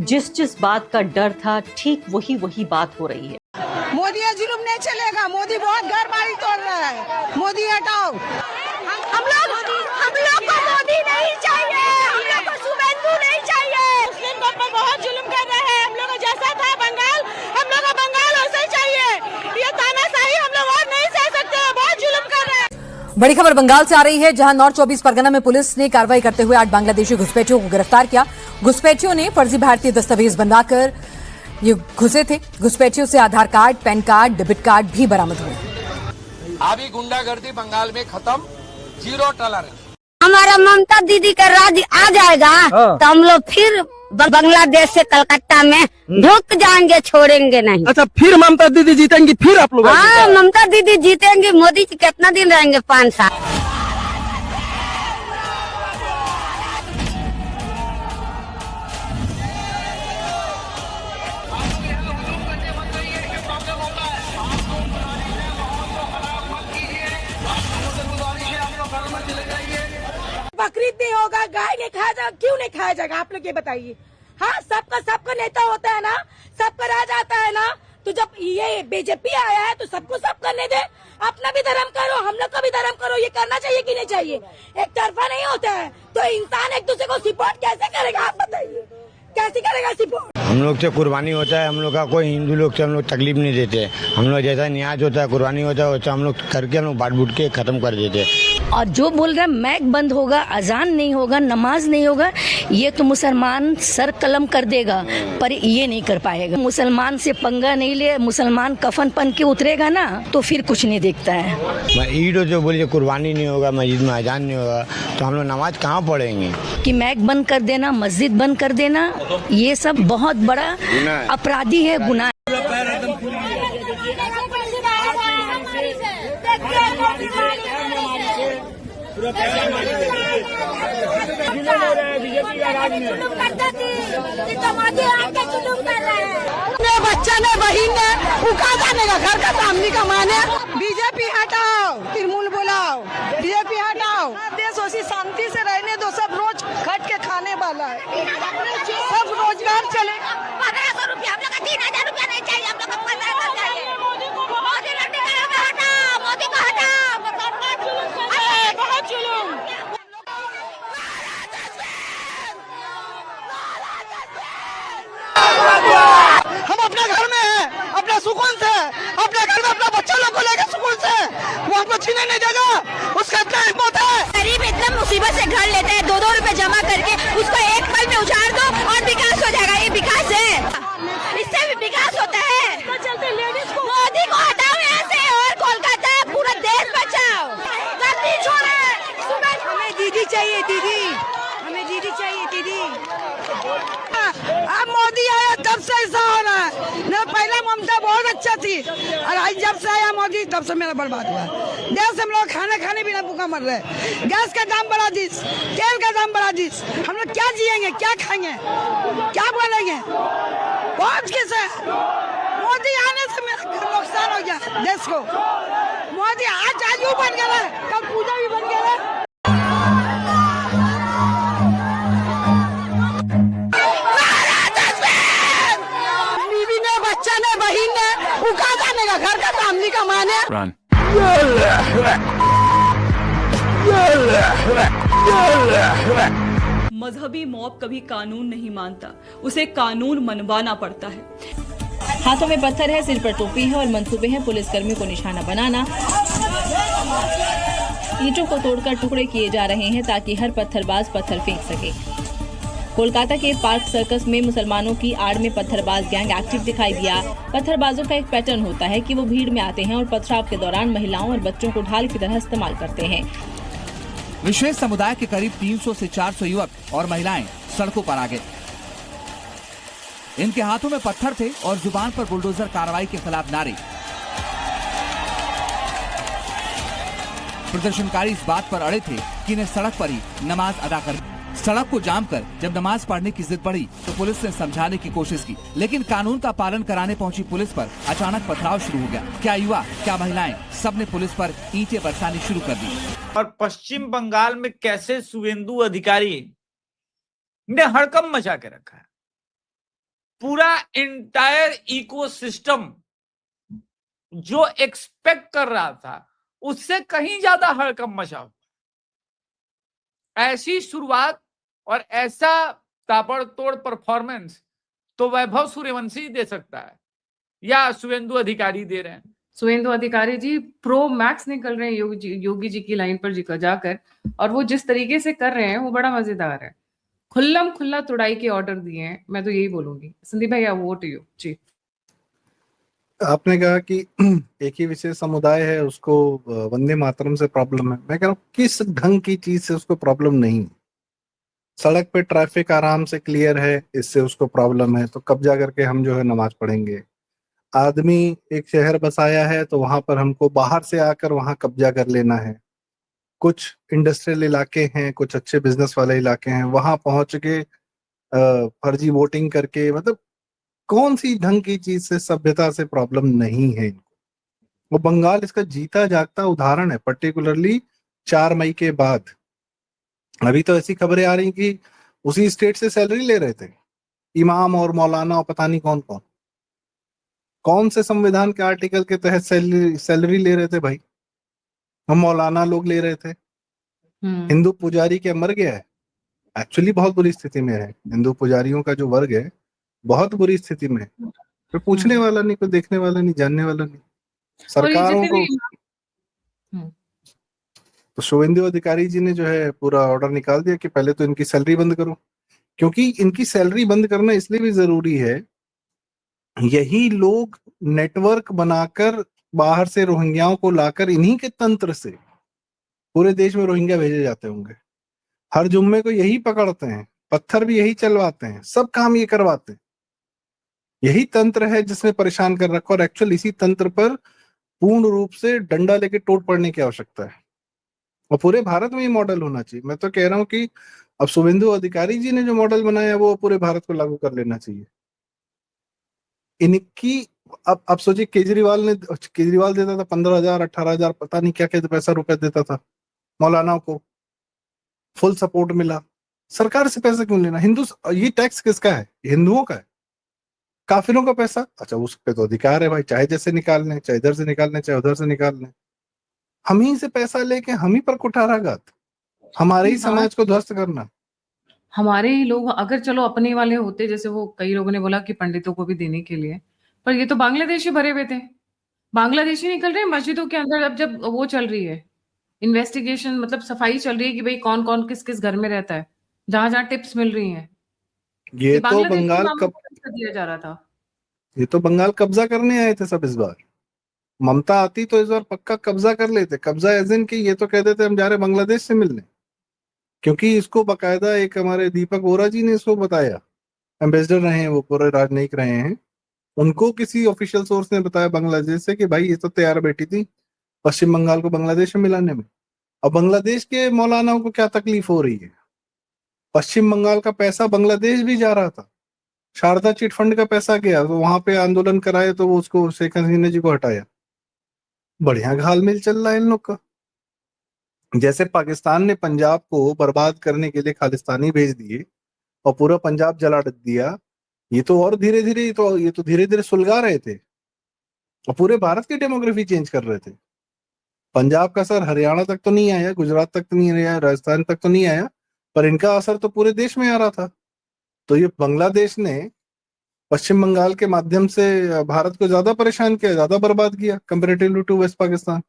जिस जिस बात का डर था, ठीक वही वही बात हो रही है। मोदी का जुल्म नहीं चलेगा। मोदी बहुत घर बारी तोड़ रहा है। मोदी हटाओ। हम लोग को मोदी नहीं चाहिए। हम लोग को शुभेंदु नहीं चाहिए। मुस्लिम लोग पर बहुत जुल्म कर रहे हैं। हम लोग का जैसा था बंगाल, हम लोग को बंगाल वैसा ही चाहिए। ये तानाशाही हम लोग और नहीं सह सकते। बहुत जुल्म कर रहे हैं। बड़ी खबर बंगाल से आ रही है, जहां नॉर्थ 24 परगना में पुलिस ने कार्रवाई करते हुए 8 बांग्लादेशी घुसपैठियों को गिरफ्तार किया। घुसपैठियों ने फर्जी भारतीय दस्तावेज बनवाकर ये घुसे थे। घुसपैठियों से Aadhaar card, PAN card, debit card भी बरामद हुए। अभी गुंडागर्दी बंगाल में खत्म, जीरो टॉलरेंस। हमारा ममता दीदी का राज आ जाएगा तो हम लोग फिर बांग्लादेश से कलकत्ता में ढुक जाएंगे, छोड़ेंगे नहीं। अच्छा, फिर ममता दीदी जीतेंगी, फिर आप लोग? हाँ, ममता दीदी जीतेंगी। मोदी जी कितना दिन रहेंगे? 5 साल। बकरीद नहीं होगा, गाय नहीं खाया जाएगा, क्यों नहीं खाया जाएगा? आप लोग ये बताइए। हाँ, सबका नेता होता है ना, सबका राज आता है ना। तो जब ये बीजेपी आया है तो सबको सब करने दे। अपना भी धर्म करो, हम लोग का भी धर्म करो। ये करना चाहिए कि नहीं चाहिए? एक तरफा नहीं होता है तो इंसान एक दूसरे को सपोर्ट कैसे करेगा? आप बताइए, कैसे करेगा सपोर्ट? हम लोग से कुर्बानी होता है। हम लोग का कोई हिंदू लोग से हम लोग तकलीफ नहीं देते। हम लोग जैसा न्याज होता है, कुर्बानी होता है, वैसा हम लोग करके हम लोग बांट बूट के खत्म कर देते। और जो बोल रहा है मैक बंद होगा, अजान नहीं होगा, नमाज नहीं होगा, ये तो मुसलमान सर कलम कर देगा, पर ये नहीं कर पाएगा। मुसलमान से पंगा नहीं ले, मुसलमान कफन पन के उतरेगा ना तो फिर कुछ नहीं देखता है। ईद जो बोलिए कुर्बानी नहीं होगा, मस्जिद में अजान नहीं होगा, तो हम लोग नमाज कहाँ पढ़ेंगे? कि मैक बंद कर देना, मस्जिद बंद कर देना, ये सब बहुत बड़ा अपराधी है, गुनाह। बच्चा ने बहन ने उका जाने का घर का सामने का माने। बीजेपी हटाओ, तृणमूल बुलाओ, बीजेपी हटाओ। देश उसी शांति से रहने दो। सब रोज खट के खाने वाला है, सब रोजगार चलेगा। 1500 रुपया हम लोग का, 3000 रुपया नहीं चाहिए हम लोग को। 1500 चाहिए। मोदी लड्डू का हटा, मोदी को हटा। बहुत जुलूम। हम अपने घर में हैं, अपने सुकून से, अपने घर में अपना बच्चा लोग को लेकर सुकून से, वो हमको छीने नहीं देगा। उसका इतना हिम्मत है। गरीब इतना मुसीबत से घर लेते हैं, 2-2 रुपए जमा करके उसको एक पल में उछाल दो और विकास हो जाएगा। ये विकास है, इससे भी विकास होता है। मोदी को हटाओ यहाँ से और कोलकाता पूरा देश बचाओ। गलती छोड़े। हमें दीदी चाहिए, दीदी हमें दीदी चाहिए, दीदी। अब मोदी आया तब से ऐसा हो रहा है। न पहले ममता बहुत अच्छा थी, और आज जब से आया मोदी तब से मेरा बर्बाद हुआ। देश हम लोग खाने बिना भूखा मर रहे। गैस का दाम बढ़ा दीस, तेल का दाम बढ़ा दीस। हम लोग क्या जिएंगे, क्या खाएंगे, क्या बोलेंगे? बहुत किस है। मोदी आने से मेरा नुकसान हो गया देश को। मोदी आज यूं बन गया, कल पूजा भी बन गया। बच्चा ने बहन ने उका जाने का घर का सामने का माने। मजहबी मॉब कभी कानून नहीं मानता, उसे कानून मनवाना पड़ता है। हाथों में पत्थर है, सिर पर टोपी है और मंसूबे हैं पुलिसकर्मियों को निशाना बनाना। ईंटों को तोड़कर टुकड़े किए जा रहे हैं ताकि हर पत्थरबाज पत्थर फेंक सके। कोलकाता के पार्क सर्कस में मुसलमानों की आड़ में पत्थरबाज गैंग एक्टिव दिखाई दिया। पत्थरबाजों का एक पैटर्न होता है कि वो भीड़ में आते हैं और पथराव के दौरान महिलाओं और बच्चों को ढाल की तरह इस्तेमाल करते हैं। विशेष समुदाय के करीब 300 से 400 युवक और महिलाएं सड़कों पर आ गए। इनके हाथों में पत्थर थे और जुबान पर बुलडोजर कार्रवाई के खिलाफ नारे। प्रदर्शनकारी इस बात पर अड़े थे कि इन्हें सड़क पर ही नमाज अदा कर। सड़क को जाम कर जब नमाज पढ़ने की जिद बढ़ी तो पुलिस ने समझाने की कोशिश की, लेकिन कानून का पालन कराने पहुंची पुलिस पर अचानक पथराव शुरू हो गया। क्या युवा, क्या महिलाएं, सबने पुलिस पर ईंटें बरसानी शुरू कर दी। और पश्चिम बंगाल में कैसे शुभेंदु अधिकारी ने हड़कंप मचा के रखा है। पूरा इंटायर इकोसिस्टम जो एक्सपेक्ट कर रहा था उससे कहीं ज्यादा हड़कंप मचा हुआ। ऐसी शुरुआत और ऐसा ताबड़तोड़ परफॉर्मेंस तो वैभव सूर्यवंशी दे सकता है या शुभेंदु अधिकारी दे रहे हैं। शुभेंदु अधिकारी जी प्रो मैक्स निकल रहे हैं योगी जी की लाइन पर जाकर, और वो जिस तरीके से कर रहे हैं वो बड़ा मजेदार है। खुल्लम खुल्ला तुड़ाई के ऑर्डर दिए हैं, मैं तो यही बोलूंगी। संदीप भाई, वो टू यू जी। आपने कहा कि एक ही विशेष समुदाय है उसको वंदे मातरम से प्रॉब्लम है। मैं कह रहा हूँ किस ढंग की चीज से उसको प्रॉब्लम नहीं। सड़क पे ट्रैफिक आराम से क्लियर है, इससे उसको प्रॉब्लम है, तो कब्जा करके हम जो है नमाज पढ़ेंगे। आदमी एक शहर बसाया है तो वहां पर हमको बाहर से आकर वहां कब्जा कर लेना है। कुछ इंडस्ट्रियल इलाके हैं, कुछ अच्छे बिजनेस वाले इलाके हैं, वहां पहुंच के फर्जी वोटिंग करके, मतलब कौन सी ढंग की चीज से सभ्यता से प्रॉब्लम नहीं है इनको। वो बंगाल इसका जीता जागता उदाहरण है, पर्टिकुलरली 4 मई के बाद। अभी तो ऐसी खबरें आ रही कि उसी स्टेट से सैलरी ले रहे थे इमाम और मौलाना और पता नहीं कौन कौन से संविधान के आर्टिकल के तहत सैलरी ले रहे थे भाई। हम मौलाना लोग ले रहे थे। हिंदू पुजारी क्या मर गया है? एक्चुअली बहुत बुरी स्थिति में है। हिंदू पुजारियों का जो वर्ग है बहुत बुरी स्थिति में है। कोई पूछने वाला नहीं, कोई देखने वाला नहीं, जानने वाला नहीं। सरकारों को तो शुभेंदु अधिकारी जी ने जो है पूरा ऑर्डर निकाल दिया कि पहले तो इनकी सैलरी बंद करो, क्योंकि इनकी सैलरी बंद करना इसलिए भी जरूरी है। यही लोग नेटवर्क बनाकर बाहर से रोहिंग्याओं को लाकर इन्हीं के तंत्र से पूरे देश में रोहिंग्या भेजे जाते होंगे। हर जुम्मे को यही पकड़ते हैं, पत्थर भी यही चलवाते हैं, सब काम ये करवाते हैं। यही तंत्र है जिसने परेशान कर रखा, और एक्चुअल इसी तंत्र पर पूर्ण रूप से डंडा लेके टूट पड़ने की आवश्यकता है, और पूरे भारत में ये मॉडल होना चाहिए। मैं तो कह रहा हूँ कि अब शुभेंदु अधिकारी जी ने जो मॉडल बनाया वो पूरे भारत को लागू कर लेना चाहिए। इनकी अब सोचिए, केजरीवाल देता था 15,000 18,000 पता नहीं क्या क्या पैसा रुपए देता था मौलानाओं को, फुल सपोर्ट मिला। सरकार से पैसा क्यों लेना? ये टैक्स किसका है? हिंदुओं का है। काफिरों का पैसा, अच्छा उस पे तो अधिकार है भाई, चाहे जैसे निकाल लें, चाहे इधर से निकाल लें, चाहे उधर से निकाल लें। हम ही से पैसा लेके हम ही पर कुठाराघात, हमारे ही समाज को ध्वस्त करना। हमारे ही लोग अगर चलो अपने वाले होते, जैसे वो कई लोगों ने बोला कि पंडितों को भी देने के लिए, पर ये तो बांग्लादेशी भरे हुए थे। बांग्लादेशी निकल रहे हैं मस्जिदों के अंदर। अब जब वो चल रही है इन्वेस्टिगेशन, मतलब सफाई चल रही है कि भाई कौन कौन किस किस घर में रहता है, जहां जहां टिप्स मिल रही हैं। ये तो बंगाल दिया जा रहा था। ये तो बंगाल कब्जा करने आए थे सब। इस बार ममता आती तो इस बार पक्का कब्जा कर लेते। कब्जा एज इन की ये तो कह देते हम जा रहे बांग्लादेश से मिलने, क्योंकि इसको बकायदा एक हमारे दीपक वोरा जी ने इसको बताया, एम्बेसडर रहे हैं वो, पूरे राजनयिक रहे हैं। उनको किसी ऑफिशियल सोर्स ने बताया बांग्लादेश से कि भाई ये तो तैयार बैठी थी पश्चिम बंगाल को बांग्लादेश में मिलाने में। अब बांग्लादेश के मौलानाओं को क्या तकलीफ हो रही है? पश्चिम बंगाल का पैसा बांग्लादेश भी जा रहा था। शारदा चिट फंड का पैसा गया तो वहां पे आंदोलन कराए तो वो उसको शेख हसीना जी को हटाया। बढ़िया घालमेल चल रहा है इन लोग का। जैसे पाकिस्तान ने पंजाब को बर्बाद करने के लिए खालिस्तानी भेज दिए और पूरा पंजाब जला दिया, ये तो और धीरे धीरे ये तो धीरे धीरे सुलगा रहे थे और पूरे भारत की डेमोग्राफी चेंज कर रहे थे। पंजाब का असर हरियाणा तक तो नहीं आया, गुजरात तक तो नहीं आया, राजस्थान तक तो नहीं आया, पर इनका असर तो पूरे देश में आ रहा था। तो ये बांग्लादेश ने पश्चिम बंगाल के माध्यम से भारत को ज्यादा परेशान किया, ज्यादा बर्बाद किया कंपैरेटिवली टू वेस्ट पाकिस्तान।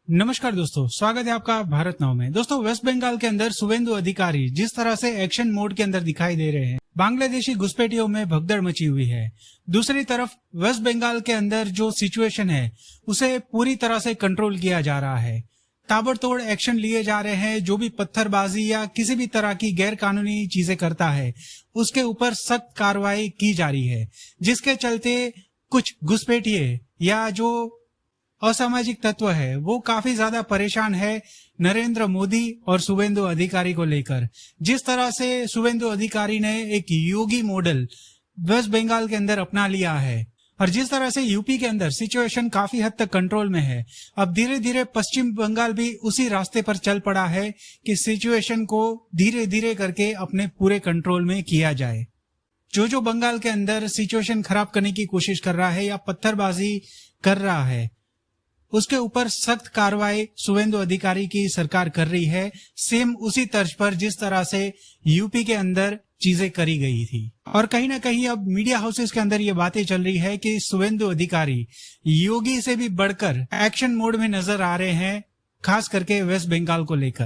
नमस्कार दोस्तों, स्वागत है आपका भारत नाउ में। दोस्तों, वेस्ट बंगाल के अंदर शुभेंदु अधिकारी जिस तरह से एक्शन मोड के अंदर दिखाई दे रहे हैं, बांग्लादेशी घुसपैठियों में भगदड़ मची हुई है। दूसरी तरफ वेस्ट बंगाल के अंदर जो सिचुएशन है उसे पूरी तरह से कंट्रोल किया जा रहा है। ताबड़तोड़ एक्शन लिए जा रहे हैं। जो भी पत्थरबाजी या किसी भी तरह की गैर कानूनी चीजें करता है उसके ऊपर सख्त कार्रवाई की जा रही है, जिसके चलते कुछ घुसपैठिए या जो असामाजिक तत्व है वो काफी ज्यादा परेशान है नरेंद्र मोदी और शुभेंदु अधिकारी को लेकर। जिस तरह से शुभेंदु अधिकारी ने एक योगी मॉडल वेस्ट बंगाल के अंदर अपना लिया है और जिस तरह से यूपी के अंदर सिचुएशन काफी हद तक कंट्रोल में है, अब धीरे धीरे पश्चिम बंगाल भी उसी रास्ते पर चल पड़ा है कि सिचुएशन को धीरे धीरे करके अपने पूरे कंट्रोल में किया जाए। जो बंगाल के अंदर सिचुएशन खराब करने की कोशिश कर रहा है या पत्थरबाजी कर रहा है, उसके ऊपर सख्त कार्रवाई शुवेंदु अधिकारी की सरकार कर रही है, सेम उसी तर्ज पर जिस तरह से यूपी के अंदर चीजें करी गई थी। और कहीं ना कहीं अब मीडिया हाउसेस के अंदर ये बातें चल रही है कि शुवेंदु अधिकारी योगी से भी बढ़कर एक्शन मोड में नजर आ रहे हैं, खास करके वेस्ट बंगाल को लेकर।